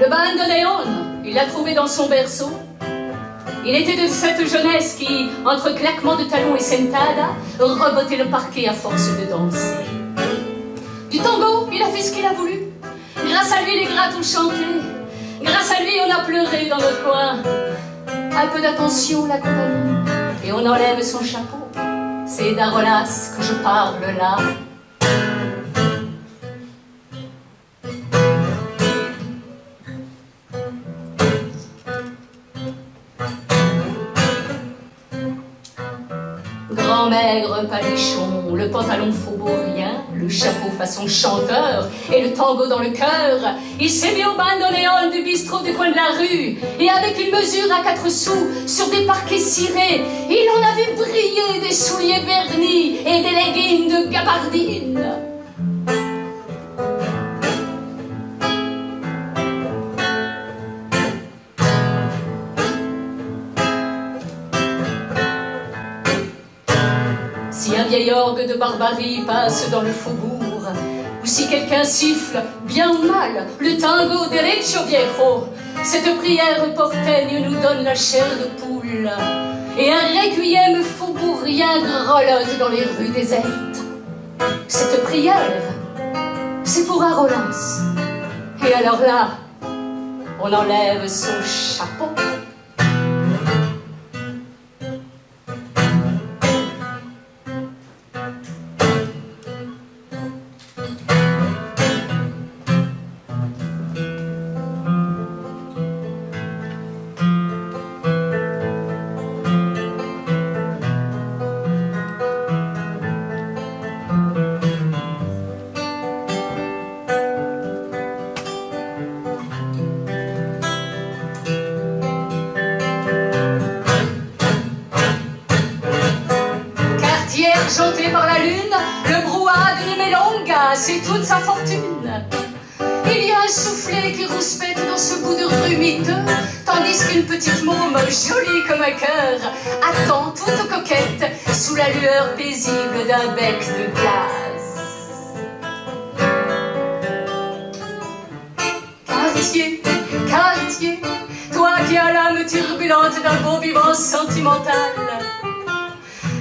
Le bandoneon, il l'a trouvé dans son berceau. Il était de cette jeunesse qui, entre claquements de talons et sentada, rebottait le parquet à force de danser. Du tango, il a fait ce qu'il a voulu. Grâce à lui, les grattes ont chanté. Grâce à lui, on a pleuré dans notre coin. Un peu d'attention l'accompagne, et on enlève son chapeau. C'est d'Arolas que je parle là. Grand maigre palichon, le pantalon faubourien, le chapeau façon chanteur et le tango dans le cœur, il s'est mis au bandoneon du bistrot du coin de la rue et avec une mesure à 4 sous sur des parquets cirés, il en a vu briller des souliers vernis et des leggings de gabardine. Si un vieil orgue de barbarie passe dans le faubourg, ou si quelqu'un siffle, bien ou mal, le tango derecho viejo, cette prière portaigne nous donne la chair de poule, et un requiem faubourien grelotte dans les rues désertes. Cette prière, c'est pour Arolas. Et alors là, on enlève son chapeau. Argenté par la lune, le brouhaha d'une Melonga, c'est toute sa fortune. Il y a un soufflet qui rouspète dans ce bout de rue miteux, tandis qu'une petite môme, jolie comme un cœur, attend toute coquette sous la lueur paisible d'un bec de gaz. Quartier, quartier, toi qui as l'âme turbulente d'un beau vivant sentimental,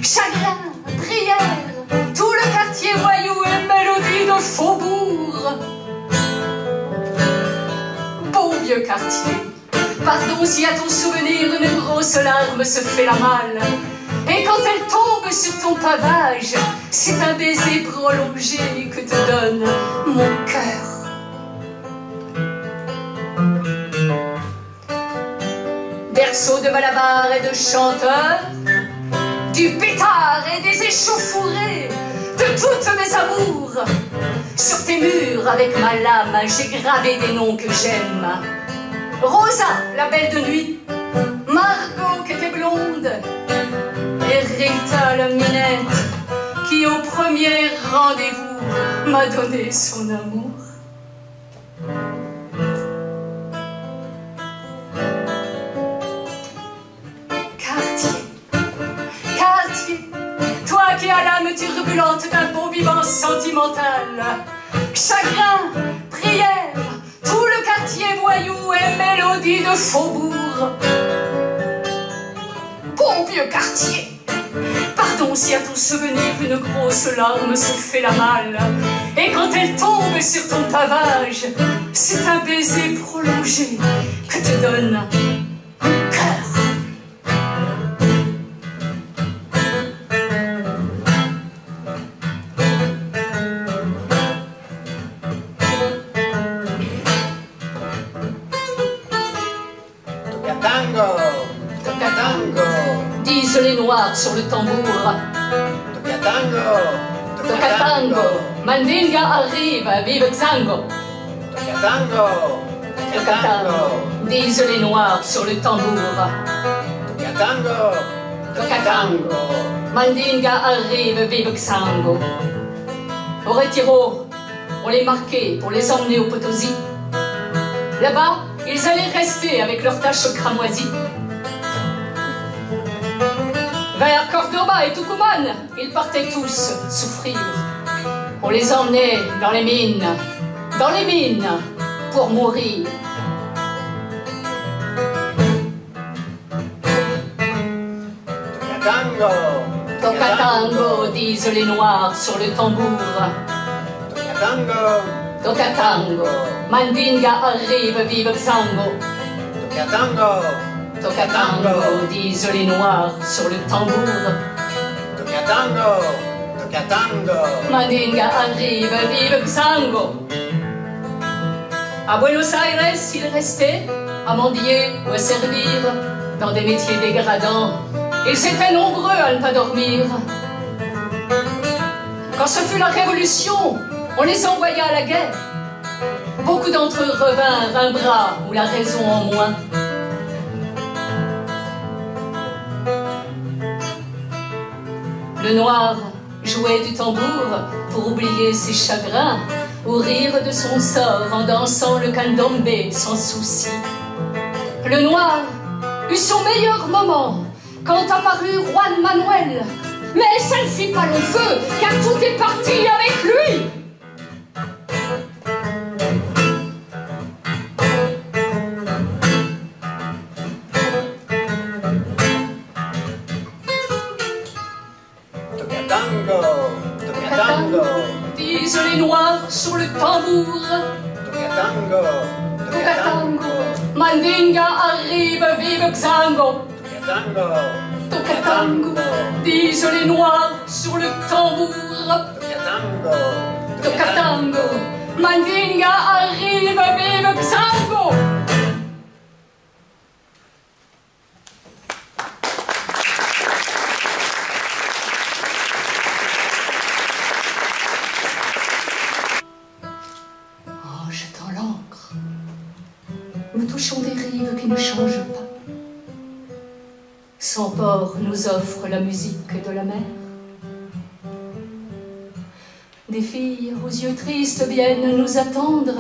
chagrin, prière, tout le quartier voyou et mélodie de faubourg. Beau vieux quartier, pardon si à ton souvenir une grosse larme se fait la malle. Et quand elle tombe sur ton pavage, c'est un baiser prolongé que te donne mon cœur. Berceau de malabar et de chanteurs, du pétard et des échauffourées, de toutes mes amours. Sur tes murs, avec ma lame, j'ai gravé des noms que j'aime. Rosa, la belle de nuit, Margot qui était blonde, et Rita la minette, qui au premier rendez-vous m'a donné son amour. Qui a l'âme turbulente d'un beau vivant sentimental, chagrin, prière, tout le quartier voyou et mélodie de faubourg. Bon vieux quartier, pardon si à ton souvenir une grosse larme se fait la malle, et quand elle tombe sur ton pavage, c'est un baiser prolongé que te donne mon cœur. Disent les noirs sur le tambour. Tocatango, Mandinga arrive, vive Xango. Tocatango, disent les noirs sur le tambour. Tocatango, Mandinga arrive, vive Xango. Au Retiro, on les marquait pour les emmener au Potosi. Là-bas, ils allaient rester avec leurs taches cramoisies. Vers Cordoba et Tucumán, ils partaient tous souffrir. On les emmenait dans les mines pour mourir. tango. Toca tango, disent les noirs sur le tambour. Toca tango. Toca tango, Mandinga arrive, vive Xango. Toca tango. Toca tango, disent les noirs sur le tambour. Toca tango. Toca tango. Mandinga arrive, vive Xango. À Buenos Aires, il restait à mendier ou à servir dans des métiers dégradants. Ils étaient nombreux à ne pas dormir. Quand ce fut la Révolution, on les envoya à la guerre. Beaucoup d'entre eux revinrent un bras ou la raison en moins. Le noir jouait du tambour pour oublier ses chagrins ou rire de son sort en dansant le candombe sans souci. Le noir eut son meilleur moment quand apparut Juan Manuel. Mais ça ne fit pas long feu, car tout est parti avec lui. Toca tango. Toca tango. Disent les noirs sur le tambour. Toca tango. Toca tango. Mandinga arrive, vive Xango. Toca tango. Toca tango. Disent les noirs sur le tambour. Toca tango. Toca tango. Mandinga arrive, vive Xango. En jetant l'encre, nous touchons des rives qui ne changent pas. Sans port nous offre la musique de la mer. Des filles aux yeux tristes viennent nous attendre.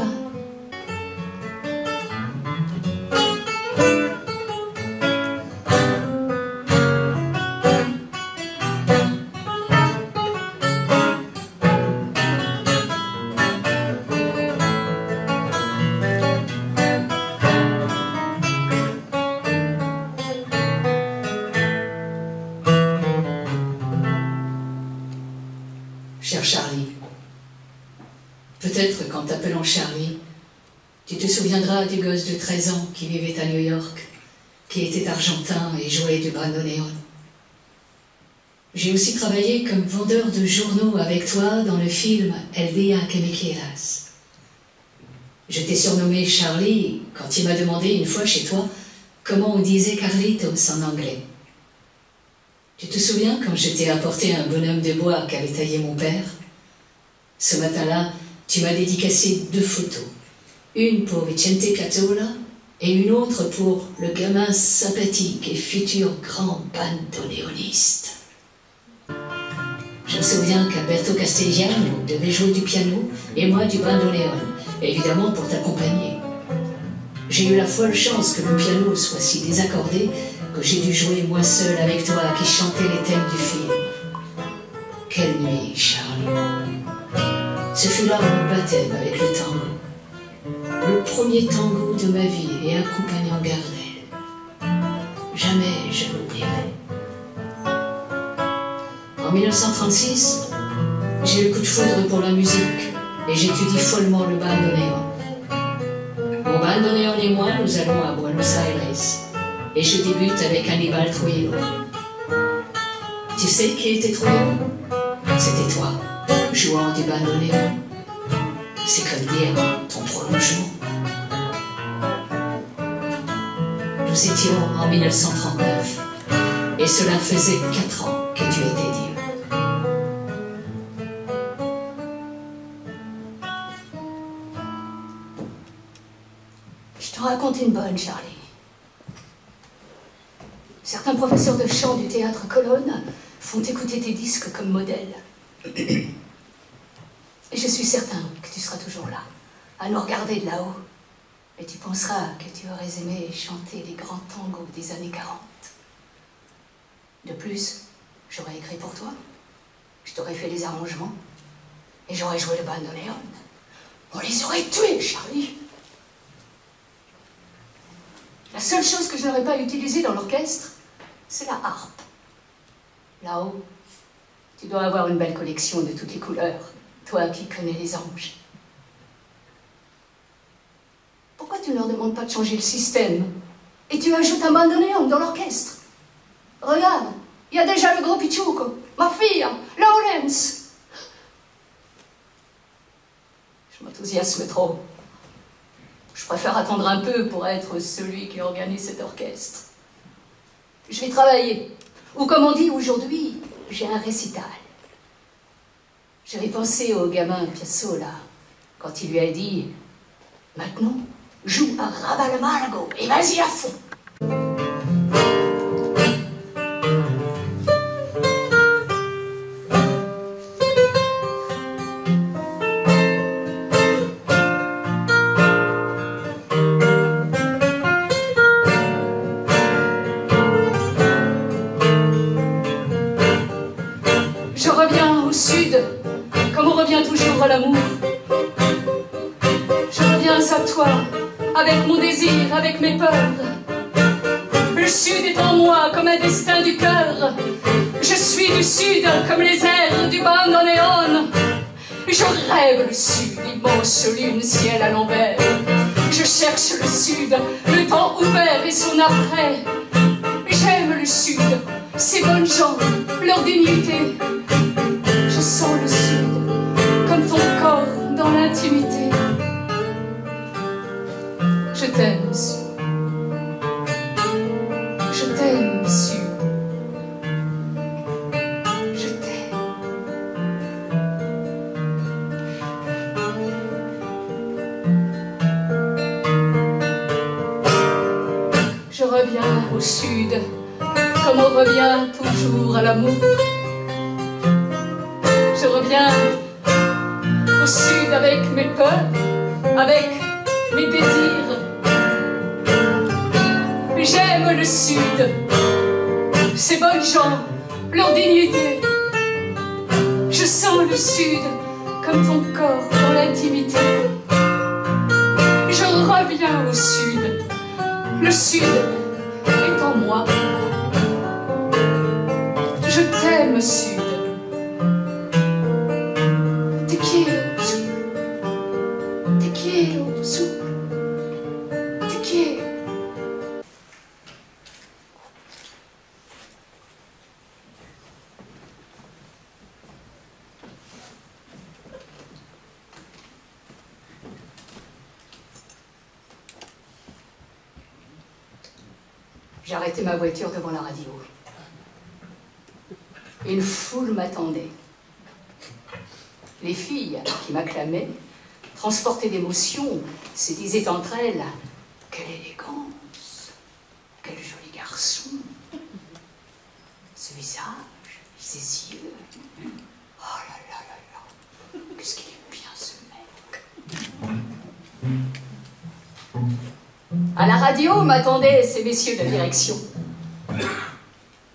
Cher Charlie, peut-être qu'en t'appelant Charlie, tu te souviendras des gosses de 13 ans qui vivaient à New York, qui étaient argentins et jouaient du bandoneon. J'ai aussi travaillé comme vendeur de journaux avec toi dans le film El Día que me quieras. Je t'ai surnommé Charlie quand il m'a demandé une fois chez toi comment on disait Carlitos en anglais. Tu te souviens quand je t'ai apporté un bonhomme de bois qu'avait taillé mon père? Ce matin-là, tu m'as dédicacé 2 photos. Une pour Vicente Piazzolla et une autre pour le gamin sympathique et futur grand bandoneoniste. Je me souviens qu'Alberto Castigliano devait jouer du piano et moi du bandoneon, évidemment pour t'accompagner. J'ai eu la folle chance que le piano soit si désaccordé que j'ai dû jouer moi seul avec toi qui chantais les thèmes du film. Quelle nuit, Charlie. Ce fut là mon baptême avec le tango. Le premier tango de ma vie et accompagnant Gardel. Jamais je l'oublierai. En 1936, j'ai le coup de foudre pour la musique et j'étudie follement le bandoneon. Mon bandoneon et moi, nous allons à Buenos Aires et je débute avec Aníbal Trujillo. Tu sais qui était Trujillo? C'était toi, jouant du bandoneon. C'est comme dire ton prolongement. Nous étions en 1939 et cela faisait 4 ans que tu étais Dieu. Je te raconte une bonne, Charlie. Certains professeurs de chant du théâtre Colonne font écouter tes disques comme modèle. Et je suis certain que tu seras toujours là, à nous regarder de là-haut. Et tu penseras que tu aurais aimé chanter les grands tangos des années 40. De plus, j'aurais écrit pour toi, je t'aurais fait les arrangements, et j'aurais joué le bandoneon. On les aurait tués, Charlie. La seule chose que je n'aurais pas utilisée dans l'orchestre, c'est la harpe. Là-haut, tu dois avoir une belle collection de toutes les couleurs, toi qui connais les anges. Pourquoi tu ne leur demandes pas de changer le système et tu ajoutes un bandoneon dans l'orchestre? Regarde, il y a déjà le gros Pichuco, ma fille, Lawrence. Je m'enthousiasme trop. Je préfère attendre un peu pour être celui qui organise cet orchestre. Je vais travailler. Ou comme on dit aujourd'hui, j'ai un récital. J'avais pensé au gamin Piazzolla quand il lui a dit « Maintenant, joue à rabat le malago et vas-y à fond !» Je reviens au sud, comme on revient toujours à l'amour. Je reviens à toi, avec mon désir, avec mes peurs. Le sud est en moi comme un destin du cœur. Je suis du sud comme les airs du bandoneon. Je rêve le sud, immense lune, ciel à l'envers. Je cherche le sud, le temps ouvert et son après. J'aime le sud, ces bonnes gens, leur dignité. Je sens le sud, comme ton corps dans l'intimité. Je t'aime, sud. Je t'aime, sud. Je t'aime. Je reviens au sud, comme on revient toujours à l'amour. Je reviens au sud avec mes peurs, avec mes désirs. J'aime le sud, ces bonnes gens, leur dignité. Je sens le sud comme ton corps dans l'intimité. Je reviens au sud, le sud est en moi. Je t'aime, sud. Te quiero, sud. Te quiero, sud. Te quiero. J'ai arrêté ma voiture devant la radio. Une foule m'attendait. Les filles qui m'acclamaient, transportées d'émotion, se disaient entre elles « Quelle élégance! Quel joli garçon! Ce visage, ces yeux! Oh là là là là! Qu'est-ce qu'il est bien ce mec !» À la radio m'attendaient ces messieurs de la direction.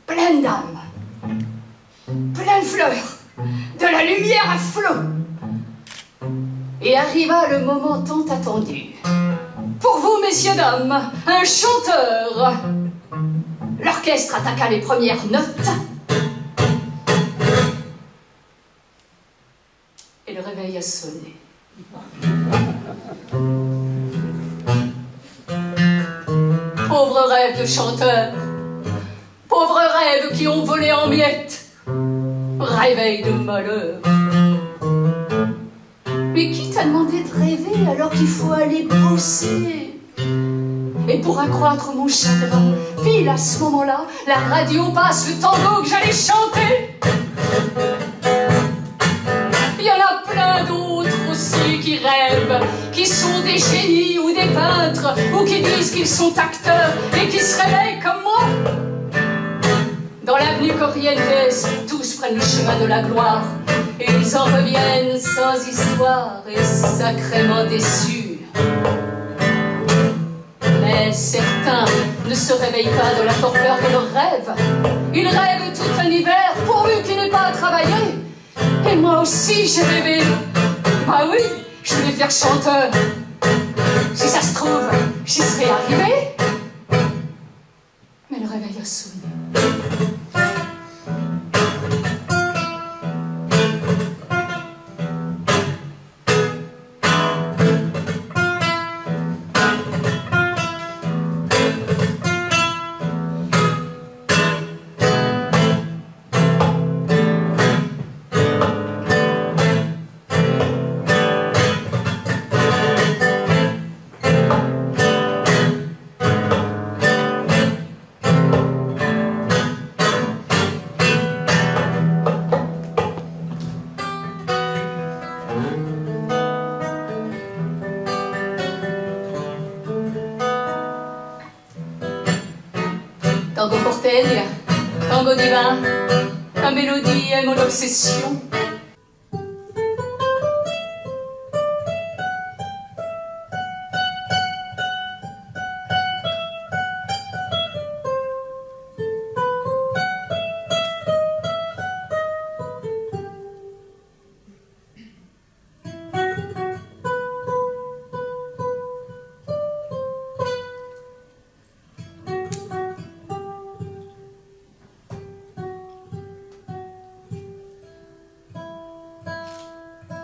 Plein d'âme, plein de fleurs, de la lumière à flot. Et arriva le moment tant attendu. Pour vous, messieurs, dames, un chanteur. L'orchestre attaqua les premières notes. Et le réveil a sonné. Pauvres rêves de chanteurs, pauvres rêves qui ont volé en miettes, réveil de malheur. Mais qui t'a demandé de rêver alors qu'il faut aller bosser? Et pour accroître mon chagrin, pile à ce moment-là, la radio passe le tango que j'allais chanter. Il y en a plein d'autres aussi qui rêvent, qui sont des génies ou des peintres, ou qui disent qu'ils sont acteurs et qui se réveillent comme moi. Dans l'avenue Corrientes, tous prennent le chemin de la gloire, et ils en reviennent sans histoire et sacrément déçus. Mais certains ne se réveillent pas de la torpeur de leurs rêves. Ils rêvent tout un hiver pourvu qu'ils n'aient pas à travailler. Et moi aussi j'ai rêvé. Bah oui, je voulais faire chanteur. Si ça se trouve, j'y serais arrivé. Mais le réveil a sonné. Ta mélodie est mon obsession.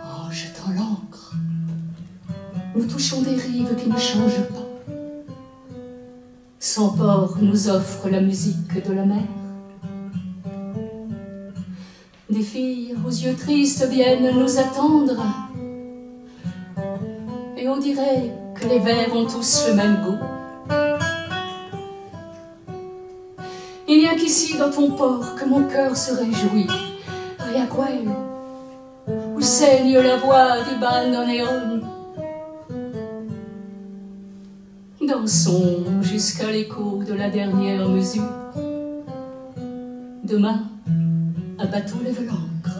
En jetant l'encre, nous touchons des rives qui ne changent pas. Sans port nous offre la musique de la mer. Des filles aux yeux tristes viennent nous attendre. Et on dirait que les vers ont tous le même goût. Il n'y a qu'ici dans ton port que mon cœur se réjouit. Riachuelo, où saigne la voix du bandoneon. Dansons jusqu'à l'écho de la dernière mesure. Demain, abattons les l'ancre,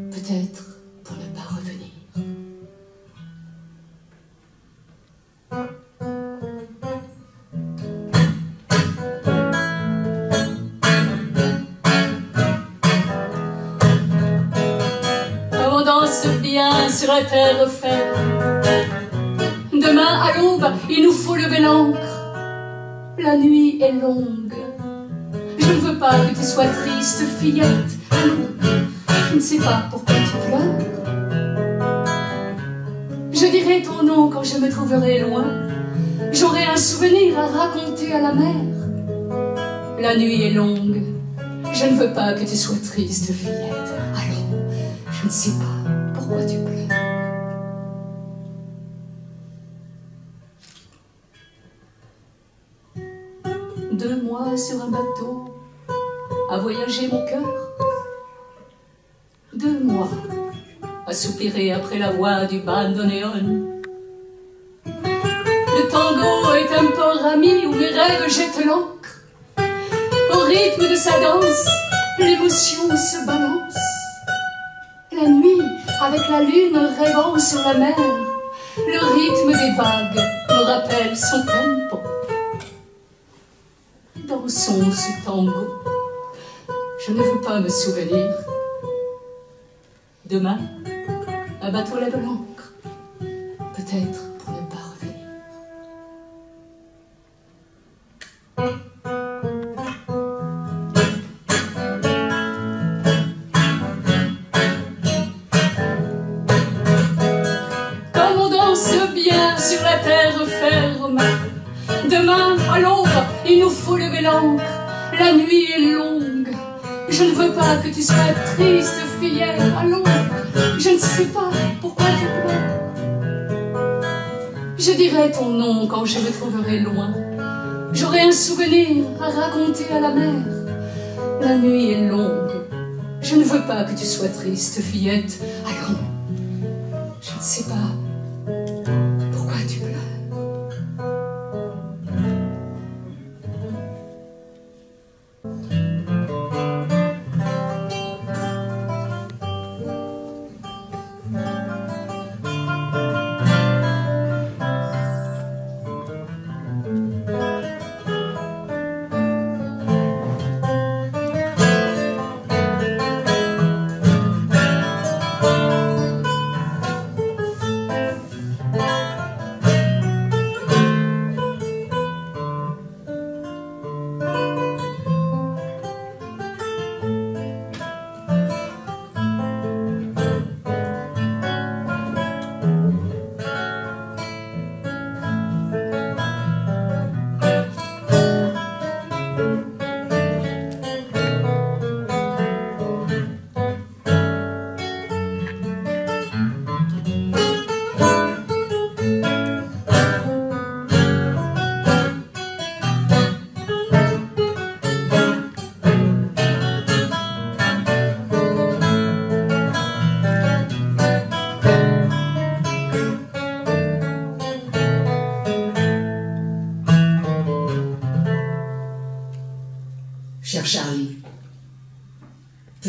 peut-être pour ne pas revenir. On danse bien sur la terre ferme. Demain à l'aube, il nous faut lever l'ancre. La nuit est longue. Je ne veux pas que tu sois triste, fillette. Je ne sais pas pourquoi tu pleures. Je dirai ton nom quand je me trouverai loin. J'aurai un souvenir à raconter à la mer. La nuit est longue. Je ne veux pas que tu sois triste, fillette. Alors, je ne sais pas pourquoi tu pleures. Deux mois sur un bateau, à voyager mon cœur. 2 mois, à soupirer après la voix du bandoneon. Le tango est un port ami où mes rêves jettent l'ancre. Au rythme de sa danse, l'émotion se balance. La nuit, avec la lune rêvant sur la mer, le rythme des vagues me rappelle son tempo. Dansons ce tango, je ne veux pas me souvenir. Demain, un bateau lève l'ancre, peut-être pour ne pas revenir. Comme on danse bien sur la terre ferme, demain à l'aube, il nous faut lever l'ancre. La nuit est longue. Je ne veux pas que tu sois triste, fillette. Allons, je ne sais pas pourquoi tu pleures. Je dirai ton nom quand je me trouverai loin. J'aurai un souvenir à raconter à la mer. La nuit est longue. Je ne veux pas que tu sois triste, fillette. Allons, je ne sais pas pourquoi tu pleures.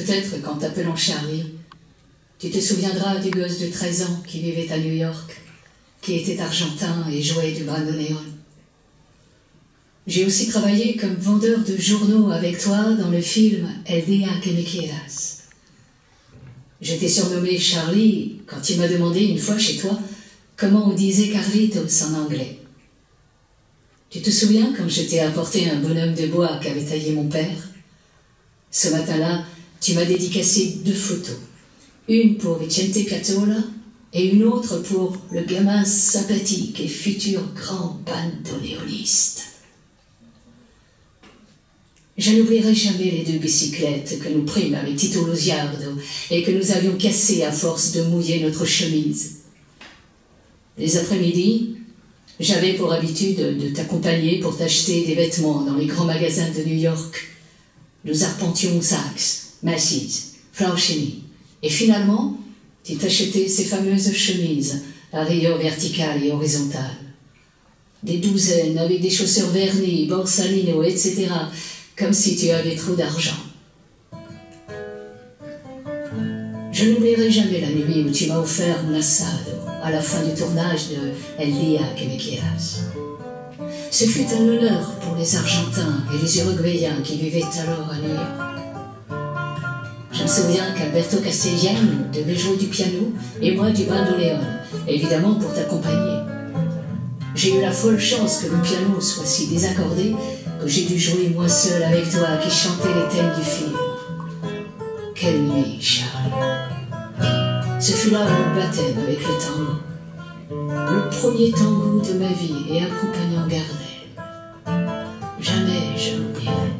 Peut-être qu'en t'appelant Charlie, tu te souviendras du gosse de 13 ans qui vivait à New York, qui était argentin et jouait du bandoneon. J'ai aussi travaillé comme vendeur de journaux avec toi dans le film El día que me quieras. Je t'ai surnommé Charlie quand tu m'as demandé une fois chez toi comment on disait Carlitos en anglais. Tu te souviens quand je t'ai apporté un bonhomme de bois qu'avait taillé mon père? Ce matin-là, tu m'as dédicacé 2 photos. Une pour Vicente Piazzolla et une autre pour le gamin sympathique et futur grand bandoneoniste. Je n'oublierai jamais les 2 bicyclettes que nous prîmes avec Tito Losiardo et que nous avions cassées à force de mouiller notre chemise. Les après-midi, j'avais pour habitude de t'accompagner pour t'acheter des vêtements dans les grands magasins de New York. Nous arpentions Saks, Macy's, Flauschini. Et finalement, tu t'achetais ces fameuses chemises à rayures verticales et horizontales. Des douzaines avec des chaussures vernies, Borsalino, etc., comme si tu avais trop d'argent. Je n'oublierai jamais la nuit où tu m'as offert mon assado à la fin du tournage de El día que me quieras. Ce fut un honneur pour les Argentins et les Uruguayens qui vivaient alors à New York. Je me souviens qu'Alberto Castellano devait jouer du piano et moi du bandoneon, évidemment pour t'accompagner. J'ai eu la folle chance que le piano soit si désaccordé que j'ai dû jouer moi seul avec toi qui chantais les thèmes du film. Quelle nuit, Charlie. Ce fut là mon baptême avec le tango. Le premier tango de ma vie et accompagnant Gardel. Jamais je l'oublierai.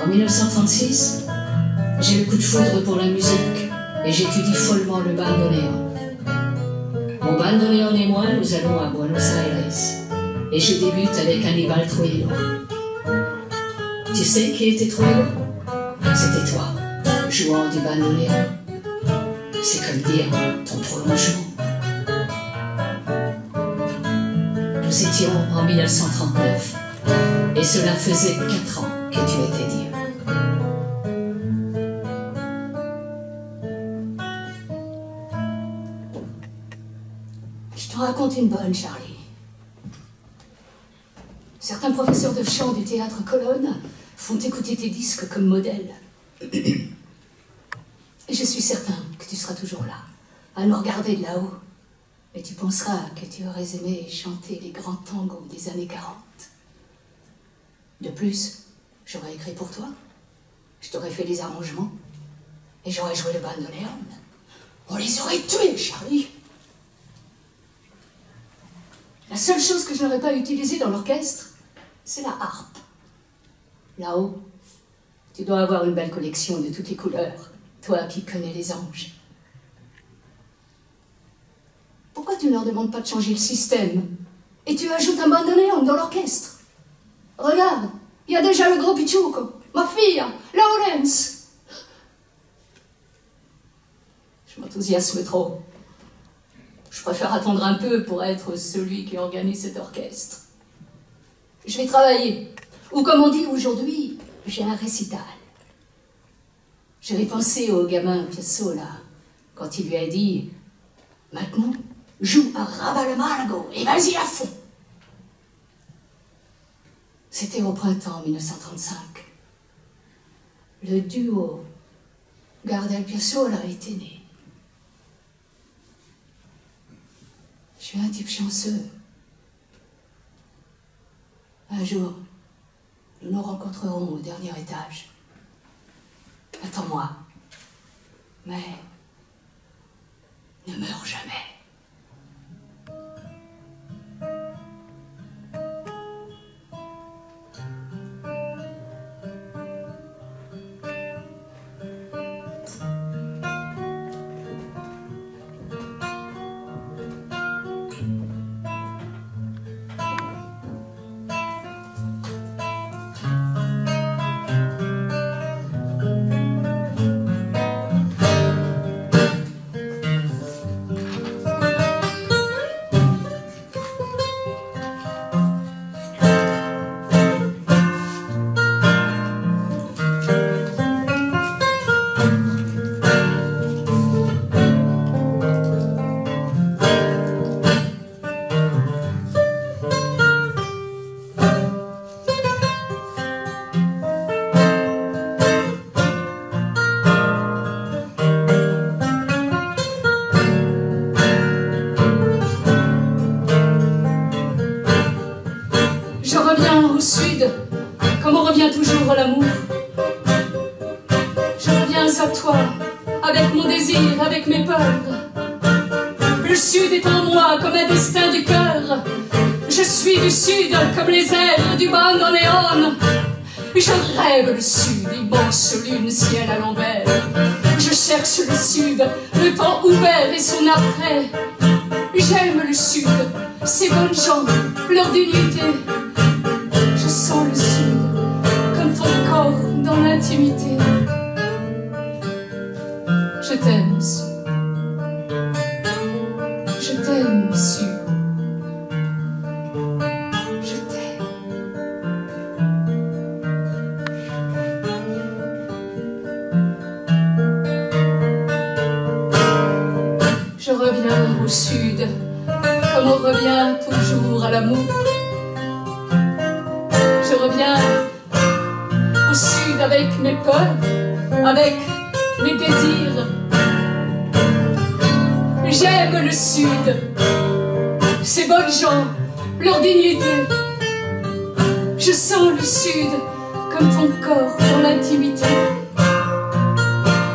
En 1936, j'ai le coup de foudre pour la musique et j'étudie follement le bandoneon. Mon bandoneon et moi, nous allons à Buenos Aires et je débute avec Aníbal Troilo. Tu sais qui était Troilo? C'était toi, jouant du bandoneon. C'est comme dire ton prolongement. Nous étions en 1939 et cela faisait 4 ans que tu étais Dieu. Je te raconte une bonne, Charlie. Certains professeurs de chant du théâtre Colonne font écouter tes disques comme modèle. Et je suis certain que tu seras toujours là, à nous regarder de là-haut. Et tu penseras que tu aurais aimé chanter les grands tangos des années 40. De plus, j'aurais écrit pour toi, je t'aurais fait les arrangements, et j'aurais joué le bandoneon. On les aurait tués, Charlie. La seule chose que je n'aurais pas utilisée dans l'orchestre, c'est la harpe. Là-haut, tu dois avoir une belle collection de toutes les couleurs, toi qui connais les anges. Pourquoi tu ne leur demandes pas de changer le système et tu ajoutes un bandoneon dans l'orchestre? Regarde, il y a déjà le gros Pichuco, ma fille, Laurence. Je m'enthousiasme trop. Je préfère attendre un peu pour être celui qui organise cet orchestre. Je vais travailler, ou comme on dit aujourd'hui, j'ai un récital. J'avais pensé au gamin Piazzolla quand il lui a dit « Maintenant, joue à Raval-Margo et vas-y à fond !» C'était au printemps 1935. Le duo Gardel-Piazzolla était né. Je suis un type chanceux. Un jour, nous nous rencontrerons au dernier étage. Attends-moi, mais ne meurs jamais. reviens à toi, avec mon désir, avec mes peurs. Le sud est en moi comme un destin du cœur. Je suis du sud comme les ailes du bandoneon. Je rêve le sud, immense lune, ciel à l'envers. Je cherche le sud, le temps ouvert et son après. J'aime le sud, ces bonnes gens, leur dignité. Je sens le sud, comme ton corps dans l'intimité. Je t'aime, sud. Je t'aime, sud. Je t'aime. Je reviens au sud, comme on revient toujours à l'amour. Je reviens au sud avec mes peurs, avec mes désirs. J'aime le sud, ces bonnes gens, leur dignité. Je sens le sud comme ton corps dans l'intimité.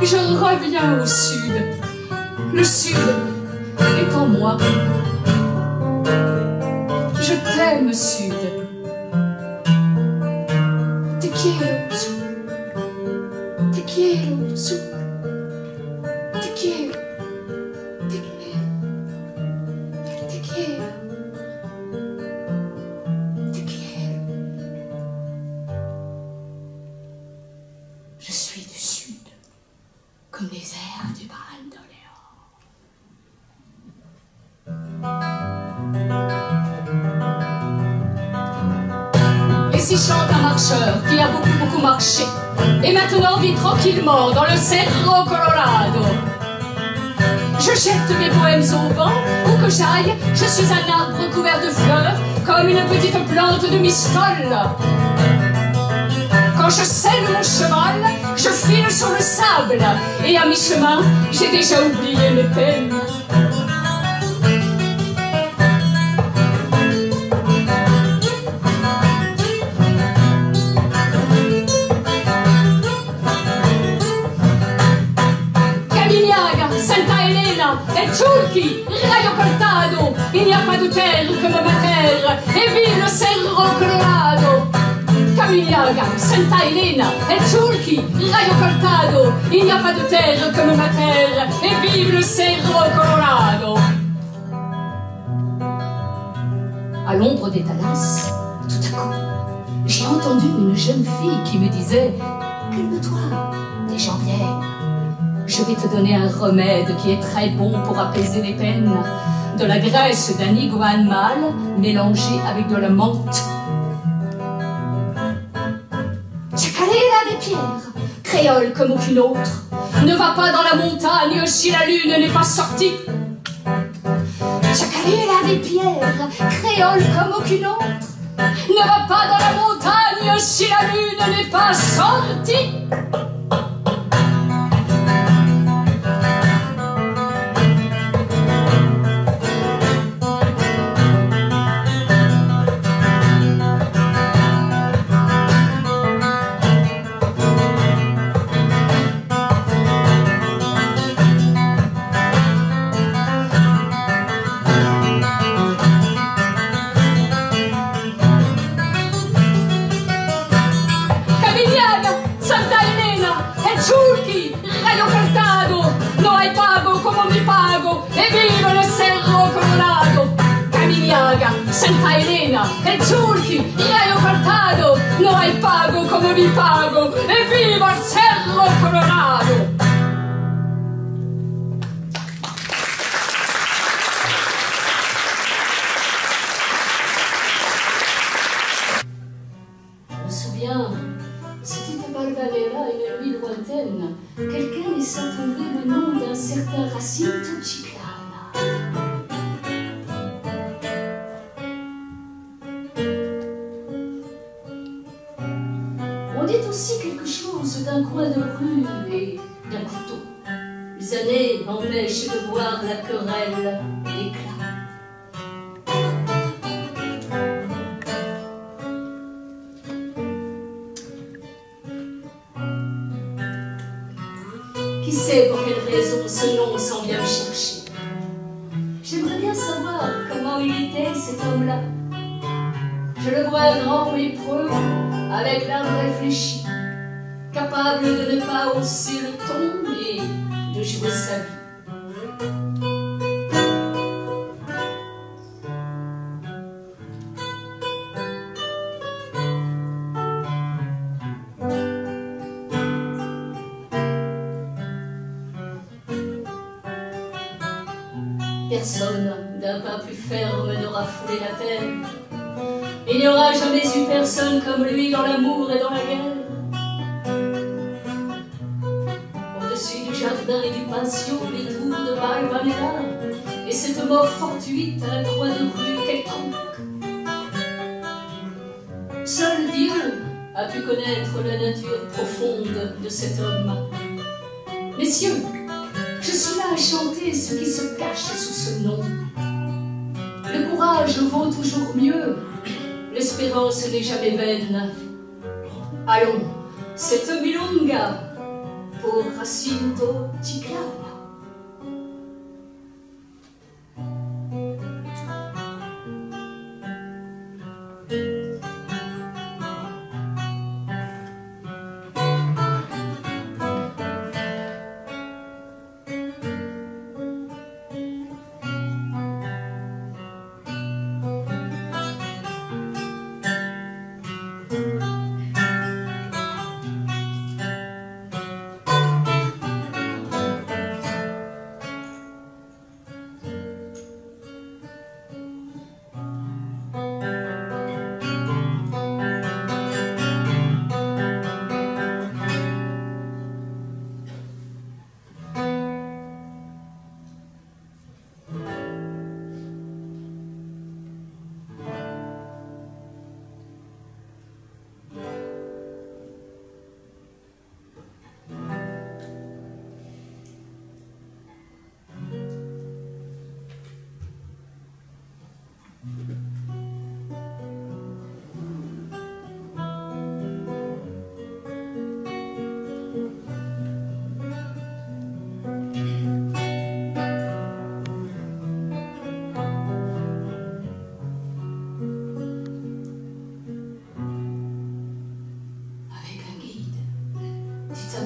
Je reviens au sud, le sud est en moi. Je t'aime, sud. Te quiero, sud. Te quiero, sud. Te quiero. Te quiero. Te quiero. Te quiero. Je suis du sud, comme les airs du bandoneon. Et si chante un marcheur qui a beaucoup marché et maintenant vit tranquillement dans le Cerro Colorado. Je jette mes poèmes au vent, où que j'aille, je suis un arbre couvert de fleurs, comme une petite plante de mistol. Quand je selle mon cheval, je file sur le sable, et à mi-chemin, j'ai déjà oublié mes peines. El Churqui, Rayo Cortado, il n'y a pas de terre comme ma terre, et vive le Cerro Colorado. Camiliaga, Santa Elena, El Churqui, Rayo Cortado, il n'y a pas de terre comme ma terre, et vive le Cerro Colorado. À l'ombre des Talas, tout à coup, j'ai entendu une jeune fille qui me disait « Calme-toi, des gens viennent. Je vais te donner un remède qui est très bon pour apaiser les peines. De la graisse d'un iguane mâle mélangée avec de la menthe. Chakalera des pierres, créole comme aucune autre. Ne va pas dans la montagne si la lune n'est pas sortie. Chakalera des pierres, créole comme aucune autre. Ne va pas dans la montagne si la lune n'est pas sortie. Santa Elena, El Churqui, Rayo Cortado, no hay pago como mi pago, e viva el Cerro Colorado! Je me souviens, c'était à Valvanera, une nuit lointaine, quelqu'un laissa tomber le nom d'un certain Jacinto Chiclana. On dit aussi quelque chose d'un coin de rue et d'un couteau. Les années m'empêchent de voir la querelle et l'éclat. Qui sait pour quelle raison ce nom s'en vient me chercher? J'aimerais bien savoir comment il était cet homme-là. Je le vois grand et preux, avec l'âme réfléchie, capable de ne pas hausser le ton et de jouer sa vie. Personne d'un pas plus ferme n'aura foulé la terre. Il n'y aura jamais eu personne comme lui dans l'amour et dans la guerre. Au-dessus du jardin et du patio, les tours de Valvanera, et cette mort fortuite à la croix de rue quelconque. Seul Dieu a pu connaître la nature profonde de cet homme. Messieurs, je suis là à chanter ce qui se cache sous ce nom. Le courage vaut toujours mieux, l'espérance n'est jamais vaine. Allons, cette milonga pour Jacinto Chiclana.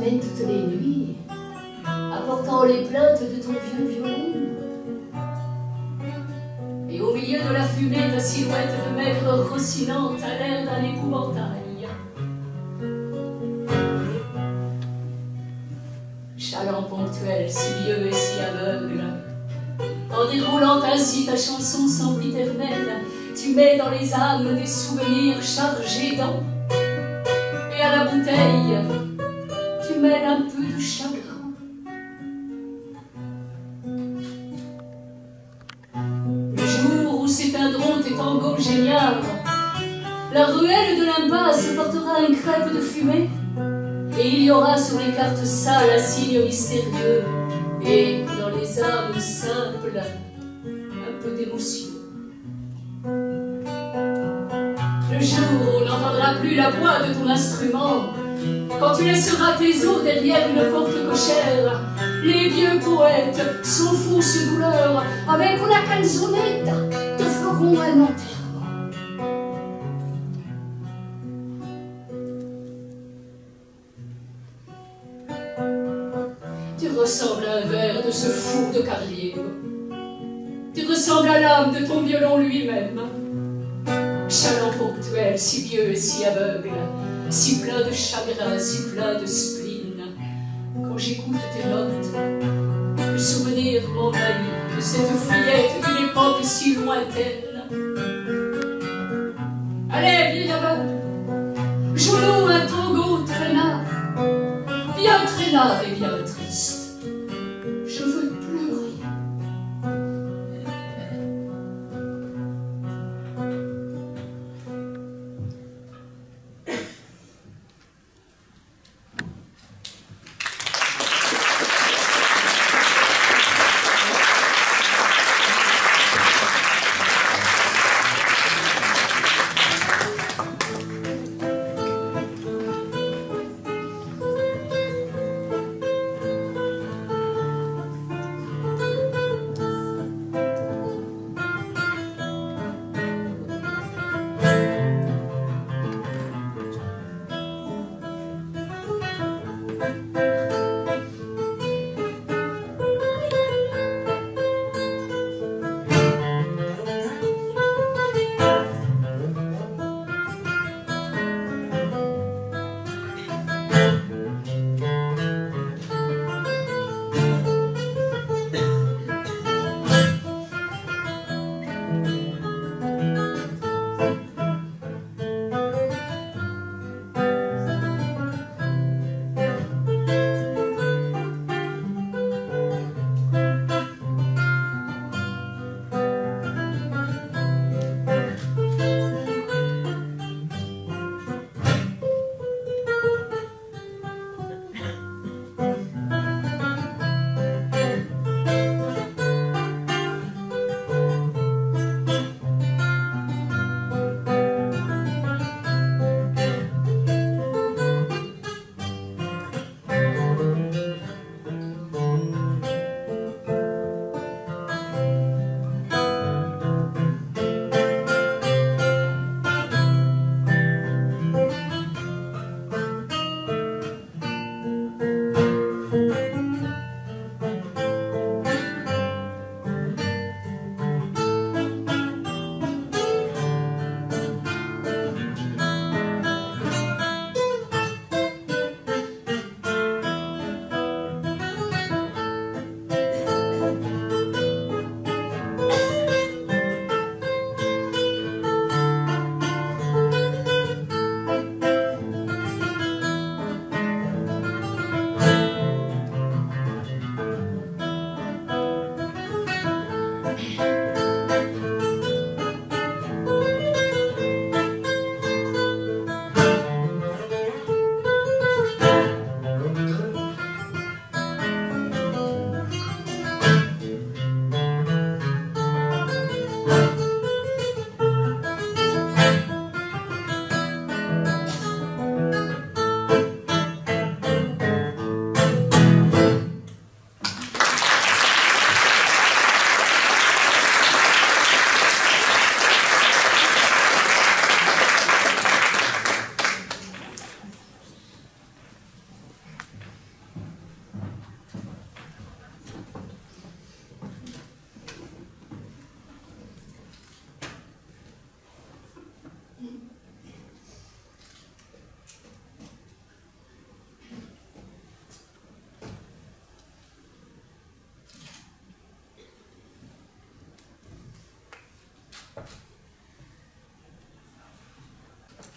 Toutes les nuits, apportant les plaintes de ton vieux violon. Et au milieu de la fumée, ta silhouette de maigre rossinante a l'air d'un épouvantail. Chaland ponctuel, si vieux et si aveugle, en déroulant ainsi ta chanson sempiternelle, tu mets dans les âmes des souvenirs chargés d'eau. Et à la bouteille, tu mêles un peu de chagrin. Le jour où s'éteindront tes tangos géniales, la ruelle de l'impasse portera une crêpe de fumée, et il y aura sur les cartes sales un signe mystérieux, et dans les âmes simples, un peu d'émotion. Le jour où on n'entendra plus la voix de ton instrument, quand tu laisseras tes os derrière une porte cochère, les vieux poètes, sans fausse douleur, avec la canzonetta, te feront un enterrement. Tu ressembles à un vers de ce fou de Carrier. Tu ressembles à l'âme de ton violon lui-même. Chaland ponctuel, si vieux et si aveugle, si plein de chagrin, si plein de spleen. Quand j'écoute tes notes, le souvenir m'envahit de cette fillette d'une époque si lointaine. Allez, vieille aveugle, joue-nous un tango traînard, bien traînard et bien triste. Je veux pleurer.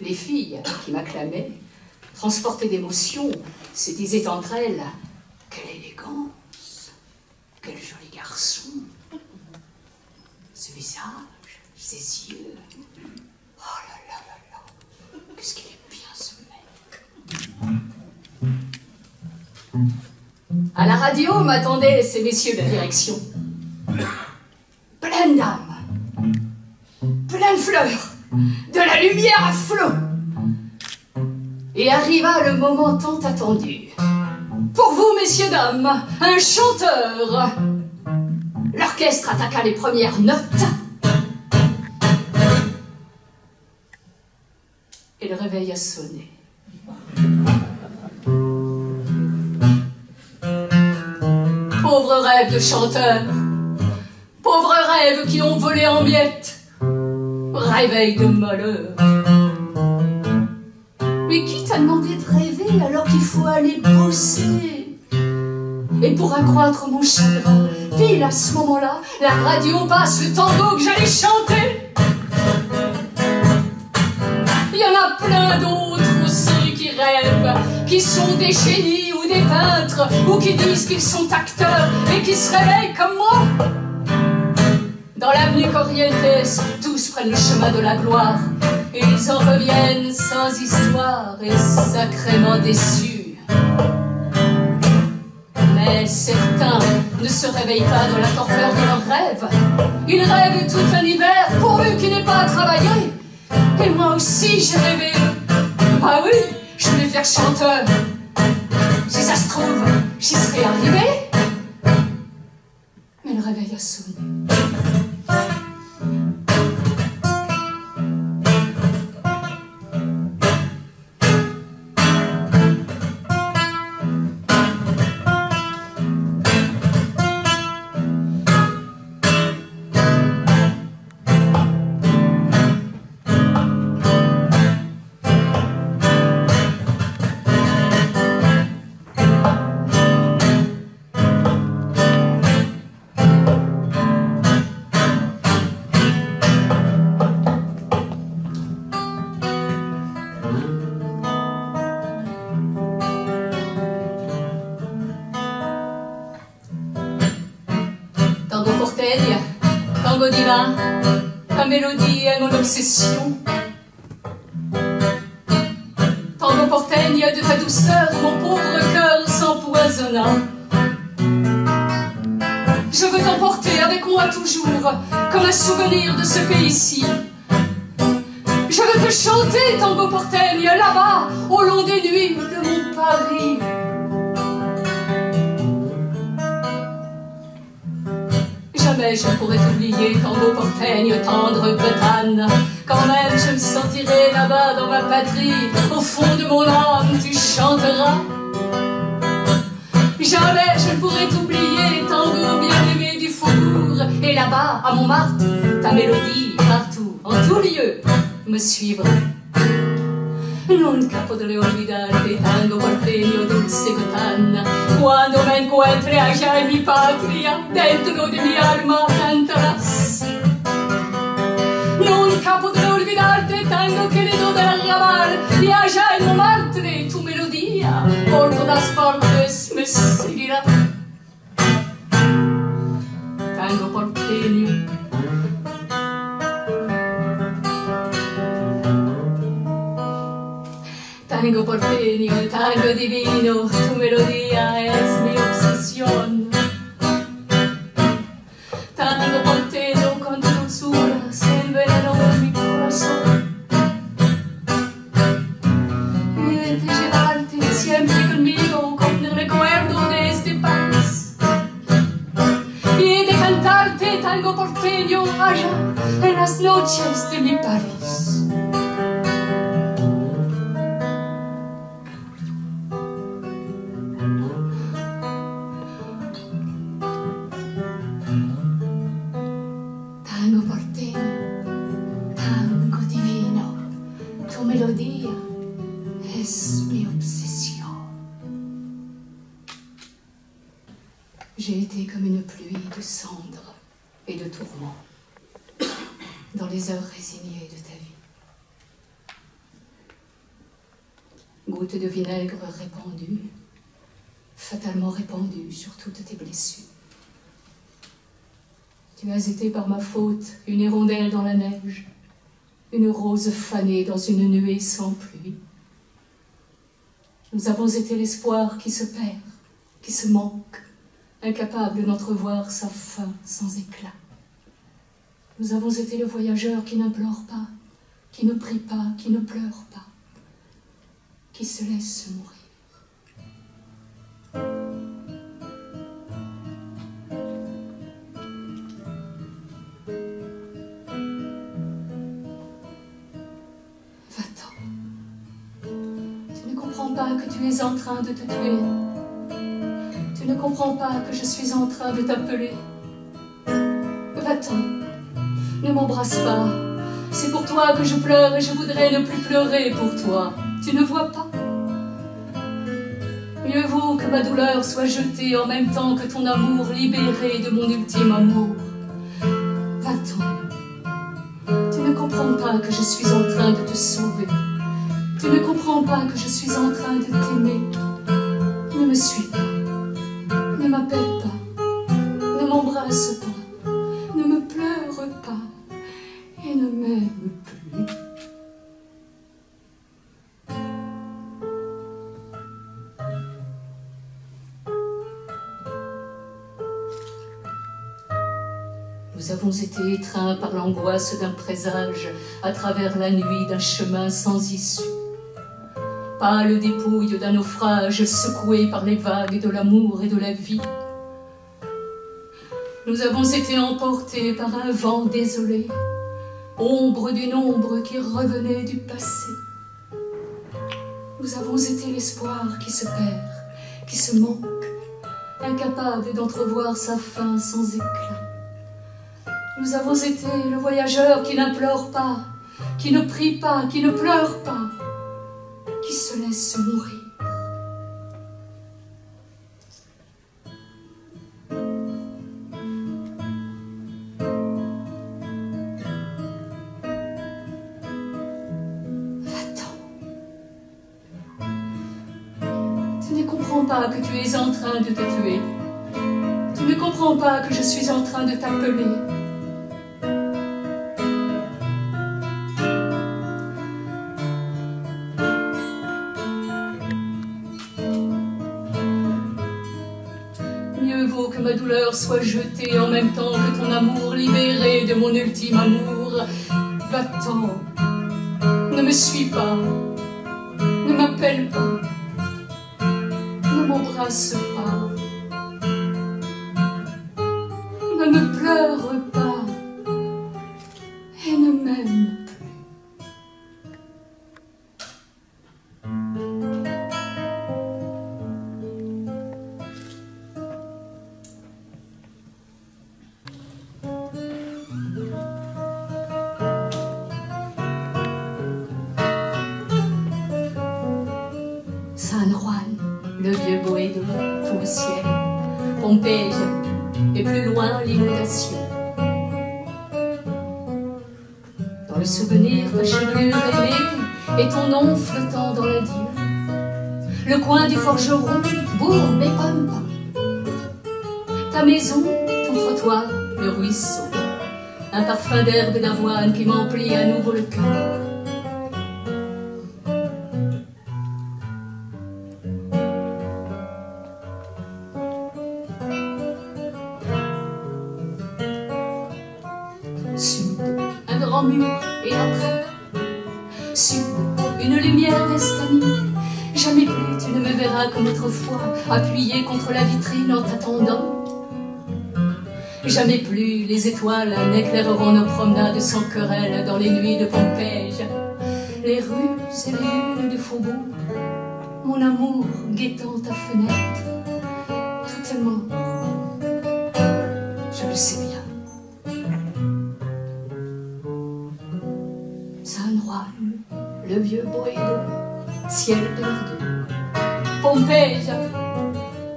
Les filles qui m'acclamaient, transportées d'émotion, se disaient entre elles « Quelle élégance! Quel joli garçon! Ce visage, ces yeux! Oh là là là là! Qu'est-ce qu'il est bien ce mec! » À la radio m'attendaient ces messieurs de la direction. Pleine d'âme, plein de fleurs, de la lumière à flot. Et arriva le moment tant attendu. Pour vous, messieurs, dames, un chanteur. L'orchestre attaqua les premières notes. Et le réveil a sonné. Pauvres rêves de chanteurs, pauvres rêves qui ont volé en miettes, réveil de malheur. Mais qui t'a demandé de rêver alors qu'il faut aller bosser? Et pour accroître mon chagrin, pile à ce moment-là, la radio passe le tango que j'allais chanter. Il y en a plein d'autres aussi qui rêvent, qui sont des génies ou des peintres, ou qui disent qu'ils sont acteurs et qui se réveillent comme moi. Dans l'avenue Corrientes, tous prennent le chemin de la gloire, et ils en reviennent sans histoire et sacrément déçus. Mais certains ne se réveillent pas dans la torpeur de leurs rêves. Ils rêvent tout un hiver pourvu qu'ils n'aient pas à travailler. Et moi aussi j'ai rêvé. Ah oui, je voulais faire chanteur. Si ça se trouve, j'y serais arrivé. Mais le réveil a sonné. Tango divin, ta mélodie est mon obsession. Tango porteigne, de ta douceur, mon pauvre cœur s'empoisonna. Je veux t'emporter avec moi toujours, comme un souvenir de ce pays-ci. Je veux te chanter, tango porteigne, là-bas, au long des nuits de mon Paris. Jamais je ne pourrais t'oublier, tango porteigne, tendre Bretagne. Quand même je me sentirai là-bas dans ma patrie, au fond de mon âme tu chanteras. Jamais je ne pourrais t'oublier, tango bien-aimé du faubourg. Et là-bas, à Montmartre, ta mélodie partout, en tout lieu, me suivra. Nunca podré olvidarte, tango porteño, dulce gitana. Cuando me encuentre allá en mi patria, dentro de mi alma cantarás. Nunca podré olvidarte, tango querido del arrabal. Y allá en Montmartre, tu melodía por todas partes me seguirá. Tango porteño. Tango porteño, tango divino, tu melodía es mi obsesión. Tango porteño, con tu dulzura se envenenó mi corazón. Y de llevarte siempre conmigo con el recuerdo de este país. Y de cantarte tango porteño allá en las noches de mi París. J'ai été comme une pluie de cendres et de tourments dans les heures résignées de ta vie. goutte de vinaigre répandue, fatalement répandue sur toutes tes blessures. Tu as été par ma faute une hirondelle dans la neige, une rose fanée dans une nuée sans pluie. Nous avons été l'espoir qui se perd, qui se manque, incapable d'entrevoir sa fin sans éclat. Nous avons été le voyageur qui n'implore pas, qui ne prie pas, qui ne pleure pas, qui se laisse mourir. Va-t'en. Tu ne comprends pas que tu es en train de te tuer. Tu ne comprends pas que je suis en train de t'appeler. Va-t'en. Ne m'embrasse pas. C'est pour toi que je pleure et je voudrais ne plus pleurer pour toi. Tu ne vois pas? Mieux vaut que ma douleur soit jetée en même temps que ton amour libéré de mon ultime amour. Va-t'en. Tu ne comprends pas que je suis en train de te sauver. Tu ne comprends pas que je suis en train de t'aimer. Ne me suis pas. Ne m'appelle pas. Ne m'embrasse pas. Ne me pleure pas. Et ne m'aime plus. Nous avons été étreints par l'angoisse d'un présage à travers la nuit d'un chemin sans issue. Pâle dépouille d'un naufrage secoué par les vagues de l'amour et de la vie. Nous avons été emportés par un vent désolé, ombre d'une ombre qui revenait du passé. Nous avons été l'espoir qui se perd, qui se manque, incapable d'entrevoir sa fin sans éclat. Nous avons été le voyageur qui n'implore pas, qui ne prie pas, qui ne pleure pas, qui se laisse mourir. Tu ne comprends pas que tu es en train de te tuer. Tu ne comprends pas que je suis en train de t'appeler. Mieux vaut que ma douleur soit jetée en même temps que ton amour libéré de mon ultime amour. Va-t'en. Ne me suis pas. Ne m'appelle pas. Ne m'embrasse pas. Ne me pleure pas. Et ne m'aime plus. San Juan, le vieux Boedo, tout le ciel, Pompéi, et plus loin l'inondation. Dans le souvenir, ta chevelure aimée et ton nom flottant dans la dieu. Le coin du forgeron, bourbe et pampa. Ta maison, ton trottoir, le ruisseau. Un parfum d'herbe et d'avoine qui m'emplit à nouveau le cœur. Sud, un grand mur et après. Sud, une lumière d'estamine. Jamais plus tu ne me verras comme autrefois, appuyé contre la vitrine en t'attendant. Jamais plus les étoiles n'éclaireront nos promenades sans querelle dans les nuits de Pompéi. Les rues et les lunes du faubourg, mon amour guettant ta fenêtre. Tout est mort, je le sais bien. San Juan, le vieux Boedo, ciel perdu, Pompéi,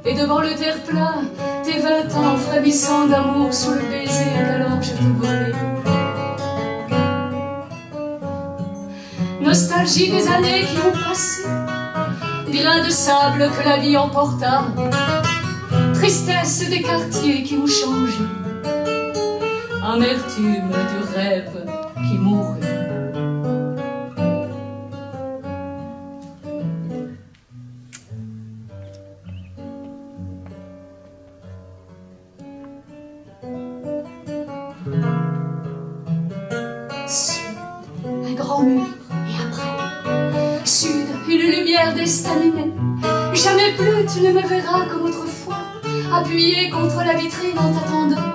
et devant le terre-plein, tes 20 ans frémissant d'amour sous le baiser qu'alors je te volais. Nostalgie des années qui ont passé, grains de sable que la vie emporta, tristesse des quartiers qui ont changé, amertume du rêve qui mourut. Sud, un grand mur, et après, sud, une lumière d'estaminet. Jamais plus tu ne me verras comme autrefois, appuyé contre la vitrine en t'attendant.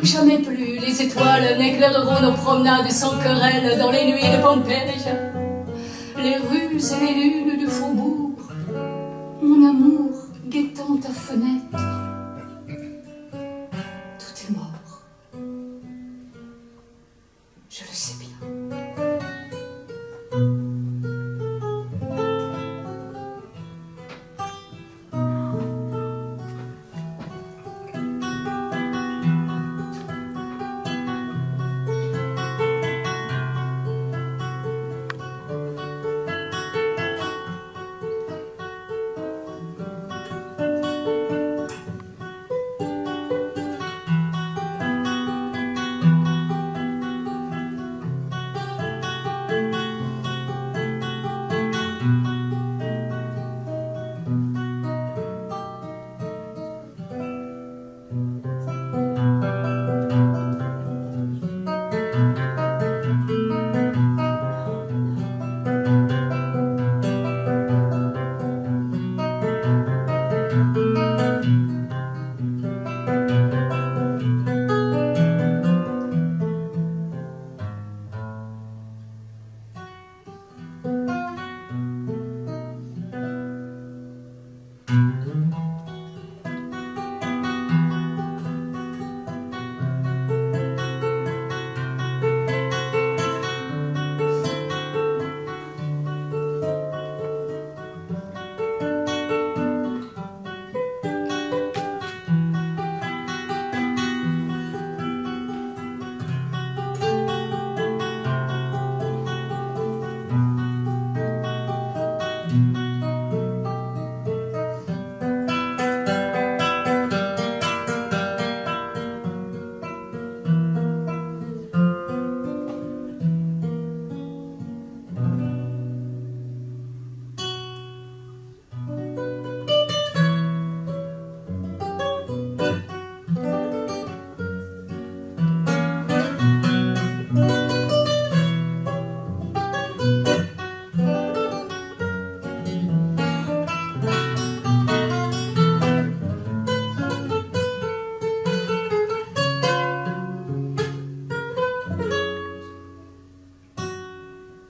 Jamais plus les étoiles n'éclaireront nos promenades sans querelle dans les nuits de Pompéi. Les rues et les lunes du faubourg, mon amour guettant ta fenêtre. Tout est mort, je le sais bien.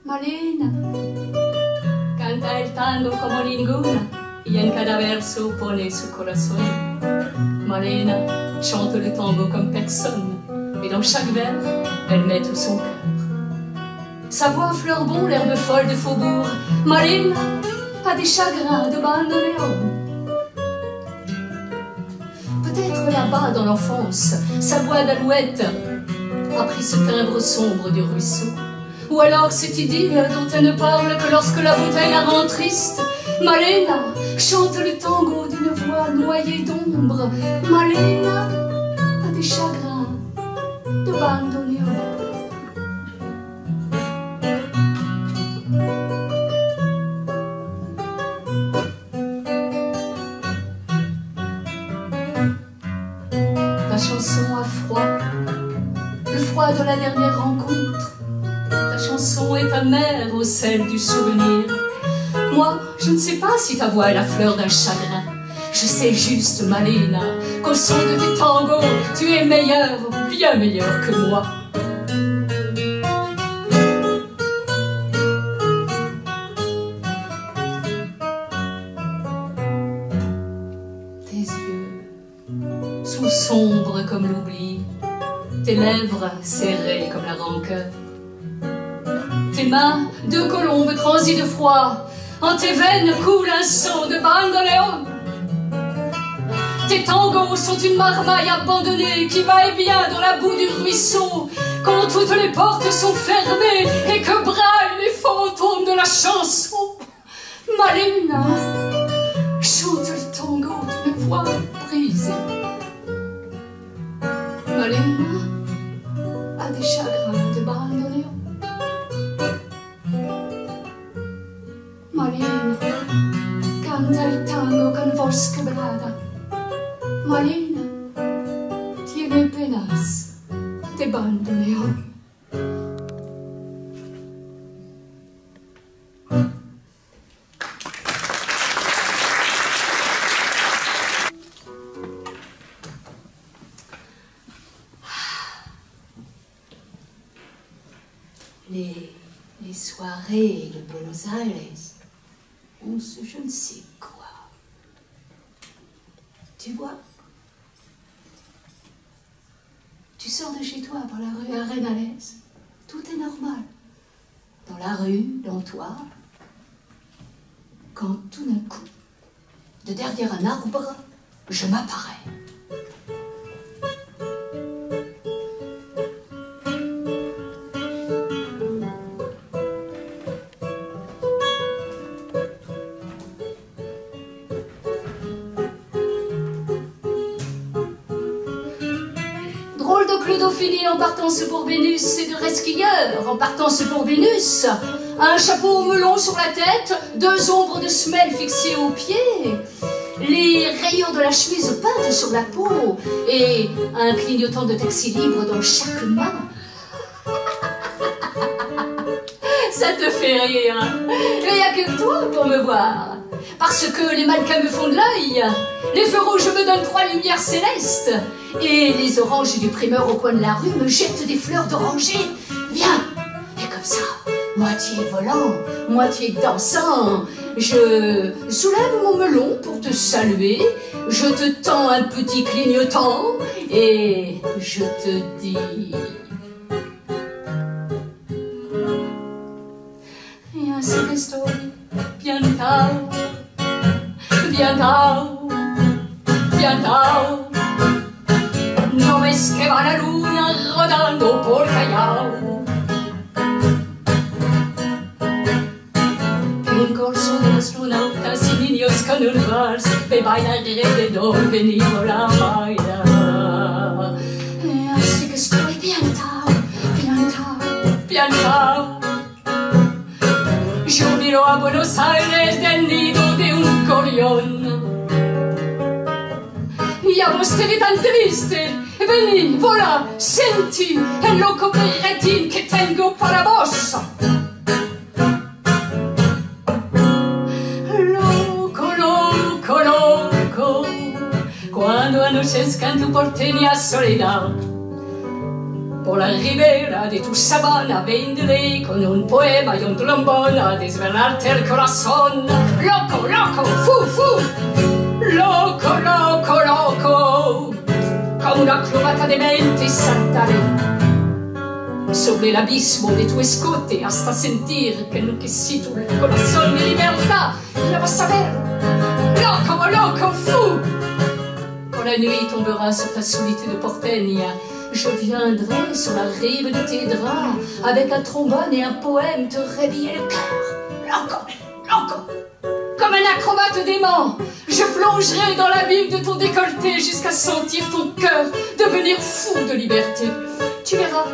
Malena canta el tango como ninguna y en cada verso pone su corazón. Malena chante le tango comme personne et dans chaque vers, elle met tout son cœur. Sa voix fleure bon l'herbe folle de faubourg. Malena a des chagrins de bandoneon. Peut-être là-bas dans l'enfance, sa voix d'alouette a pris ce timbre sombre du ruisseau. Ou alors cette idylle dont elle ne parle que lorsque la bouteille la rend triste. Malena chante le tango d'une voix noyée d'ombre. Malena a des chagrins de bandoneon. Ta chanson a froid, le froid de la dernière rencontre. Ta chanson est amère au sel du souvenir. Moi, je ne sais pas si ta voix est la fleur d'un chagrin. Je sais juste, Malena, qu'au son de tes tangos, tu es meilleure, bien meilleure que moi. Tes yeux sont sombres comme l'oubli, tes lèvres serrées comme la rancœur. Tes mains, deux colombes transies de froid, en tes veines coule un sang de bandoneon. Tes tangos sont une marmaille abandonnée qui va et vient dans la boue du ruisseau, quand toutes les portes sont fermées et que braillent les fantômes de la chanson. Malena chante le tango d'une voix brisée. Malena a des chagrins de bandoneon. Malena canta il tango con voz quebrada. Malena tiene penas de bandoneon. Les soirées de Buenos Aires ont ce je ne sais quoi. Tu vois, tu sors de chez toi par la rue Arenales, tout est normal. Dans la rue, dans toi, quand tout d'un coup, de derrière un arbre, je m'apparais. Clodophilie en partance pour Vénus et de resquilleurs en partance pour Vénus. Un chapeau au melon sur la tête, 2 ombres de semelle fixées aux pieds, les rayures de la chemise peintes sur la peau et un clignotant de taxi libre dans chaque main. Ça te fait rire, il n'y a que toi pour me voir. Parce que les mannequins me font de l'œil, les feux rouges me donnent 3 lumières célestes, et les oranges du primeur au coin de la rue me jettent des fleurs d'oranger. Viens, et comme ça, moitié volant, moitié dansant, je soulève mon melon pour te saluer, je te tends un petit clignotant, et je te dis... Et ainsi que story, piantao, piantao, piantao. No ves que va la luna rodando por Callao. En corso de astronautas y niños con un vals me baila alrededor, venimos a bailar. Así que estoy piantao, piantao, piantao. Yo miro a Buenos Aires del nido de un gorrión. Y a vos te vi tan triste. Vení, voilà, senti el loco berretín que tengo para vos. Loco, loco, loco, cuando anochezca en tu porteña soledad, por la ribera de tu sabana vendré con un poema y un trombón a desvelarte el corazón. Loco, loco, fu, fu, loco, loco, loco, como una acrobata demente saltaré sobre el abismo de tu escote hasta sentir que enloquecito el corazón de libertad. Ya vas a ver, loco, loco, fu. Quand la nuit tombera sur ta solitude de porteña, je viendrai sur la rive de tes draps avec un trombone et un poème te réveiller le cœur. Loco, loco, comme un acrobate dément, je plongerai dans l'abîme de ton décolleté jusqu'à sentir ton cœur devenir fou de liberté. Tu verras.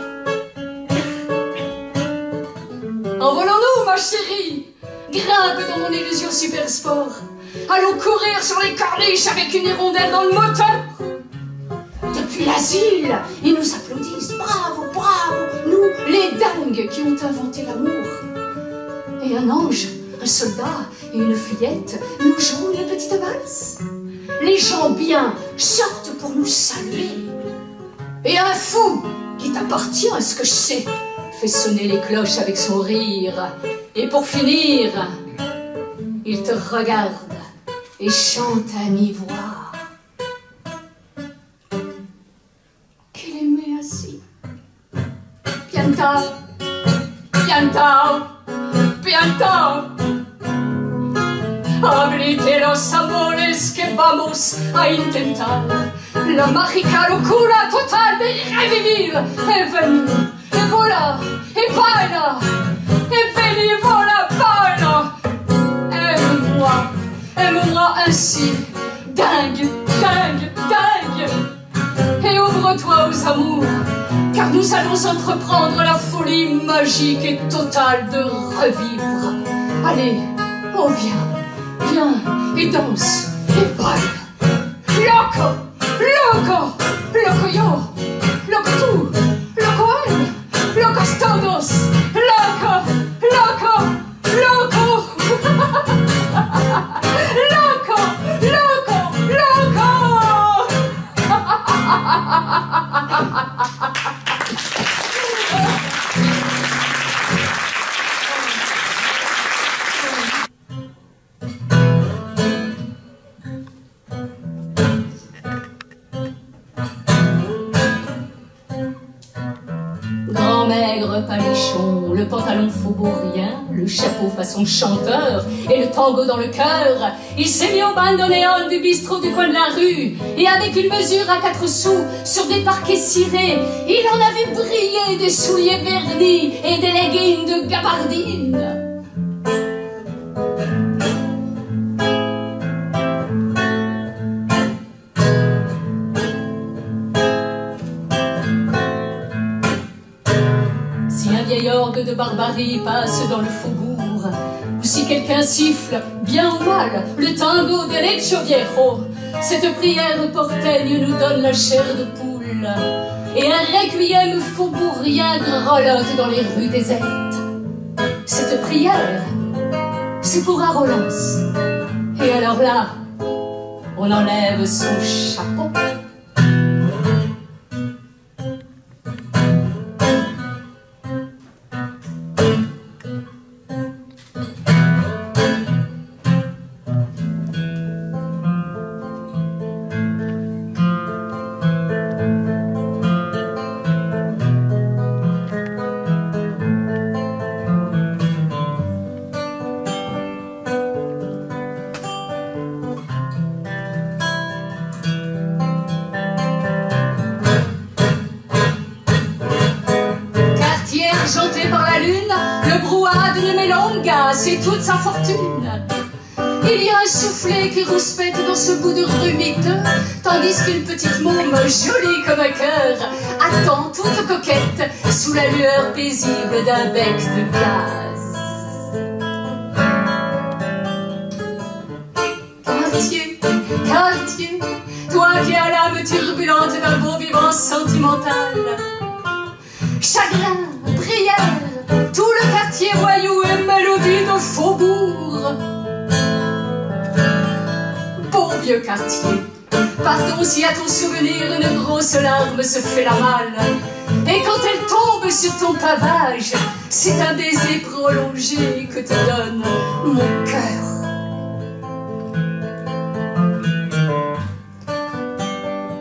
Envolons-nous, ma chérie. Grimpe dans mon illusion super sport. Allons courir sur les corniches avec une hirondelle dans le moteur. Depuis l'asile, ils nous applaudissent. Bravo, bravo, nous, les dingues qui ont inventé l'amour. Et un ange, un soldat et une fillette nous jouent une petite valse. Les gens bien sortent pour nous saluer. Et un fou, qui t'appartient à ce que je sais, fait sonner les cloches avec son rire. Et pour finir, il te regarde et chante à mi-voix. Qu'il aimait ainsi. Piantao, piantao, piantao. Abrite los amores que vamos a intentar. La mágica locura total de revivir. Et vení, et voilà, et baila. Et vení, voilà, baila. Et aime-moi ainsi, dingue, dingue, dingue. Et ouvre-toi aux amours, car nous allons entreprendre la folie magique et totale de revivre. Allez, oh viens, viens et danse et baille. Loco, loco, loco yo, loco tú, loco él, locos todos, loco, loco, loco. Loco, loco, loco. Grand maigre palichon, le pantalon faubourien, le chapeau façon chanteur et le tango dans le cœur, il s'est mis au bandoneon du bistrot du coin de la rue, et avec une mesure à 4 sous sur des parquets cirés, il en a vu briller des souliers vernis et des leggings de gabardine. Orgue de barbarie passe dans le faubourg, ou si quelqu'un siffle, bien ou mal, le tango de Leccio Viejo, cette prière portaigne nous donne la chair de poule, et un requiem faubourien grelotte dans les rues désertes. Cette prière, c'est pour Arolance, et alors là, on enlève son chapeau. Argenté par la lune, le brouhaha de Melonga, c'est toute sa fortune. Il y a un soufflet qui rouspète dans ce bout de rue miteux, tandis qu'une petite môme, jolie comme un cœur, attend toute coquette sous la lueur paisible d'un bec de gaz. Quartier, quartier, toi qui as l'âme turbulente d'un bon vivant sentimental, chagrin, prière, tout le quartier voyou et mélodie de faubourg. Bon vieux quartier, pardon si à ton souvenir une grosse larme se fait la malle, et quand elle tombe sur ton pavage, c'est un baiser prolongé que te donne mon cœur.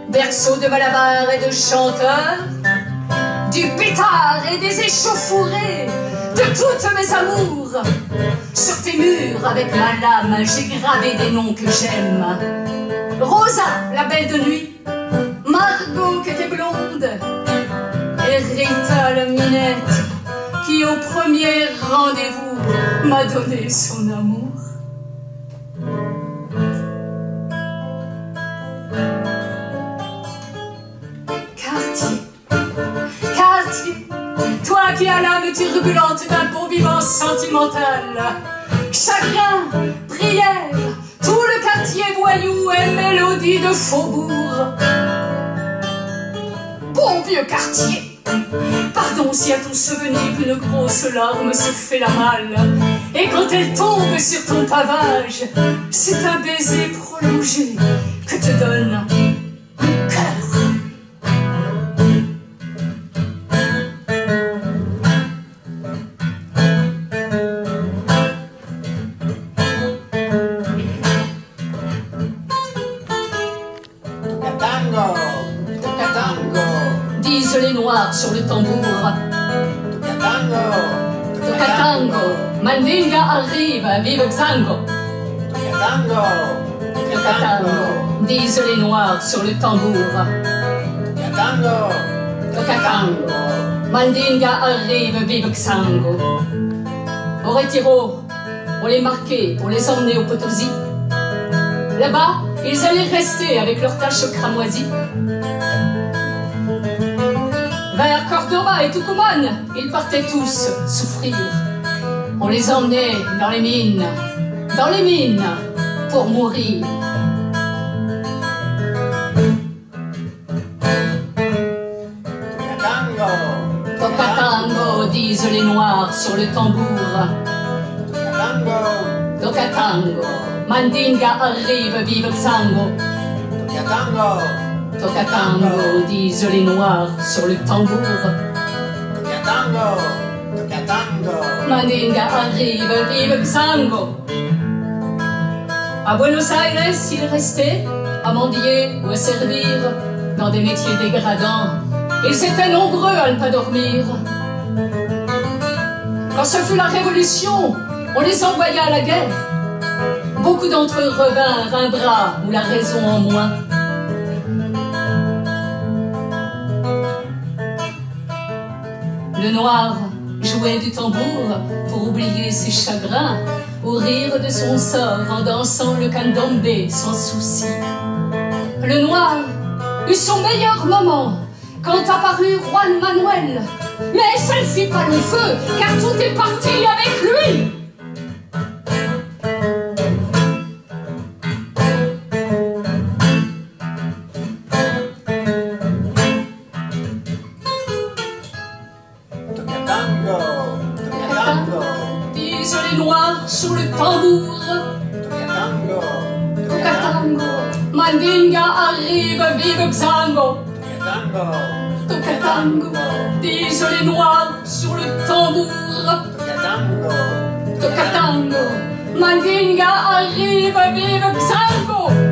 Berceau de Malabar et de chanteurs, du pétard et des échauffourées, de toutes mes amours. Sur tes murs, avec ma lame, j'ai gravé des noms que j'aime. Rosa, la belle de nuit, Margot, qui était blonde, et Rita, la minette, qui au premier rendez-vous m'a donné son amour. Toi qui as l'âme turbulente d'un bon vivant sentimental, chagrin, prière, tout le quartier voyou et mélodie de faubourg. Bon vieux quartier, pardon si à ton souvenir une grosse larme se fait la malle, et quand elle tombe sur ton pavage, c'est un baiser prolongé que te donne mon cœur. Disent les noirs sur le tambour. Tocatango, Mandinga arrive, vive Xango. Tocatango, disent les noirs sur le tambour. Tocatango, Mandinga arrive, vive Xango. Au retiro, on les marquait, on les emmenait au Potosi. Là-bas, ils allaient rester avec leurs taches cramoisies. Vers Cordoba et Tucumán, ils partaient tous souffrir. On les emmenait dans les mines pour mourir. Tocatango, disent les noirs sur le tambour. Tocatango, Mandinga arrive, vive Xango. Tocatango, disent les noirs sur le tambour. Mandinga arrive, vive Xango. À Buenos Aires, ils restaient à mendier ou à servir dans des métiers dégradants. Ils étaient nombreux à ne pas dormir. Quand ce fut la Révolution, on les envoya à la guerre. Beaucoup d'entre eux revinrent un bras ou la raison en moins. Le noir jouait du tambour pour oublier ses chagrins ou rire de son sort en dansant le candombe sans souci. Le noir eut son meilleur moment quand apparut Juan Manuel, mais ça ne fit pas le feu car tout est parti avec lui. Disent les noirs sur le tambour. Tocatango, Mandinga arrive, vive Xango. Tocatango, disent les noirs sur le tambour. Tocatango, Mandinga arrive, vive Xango.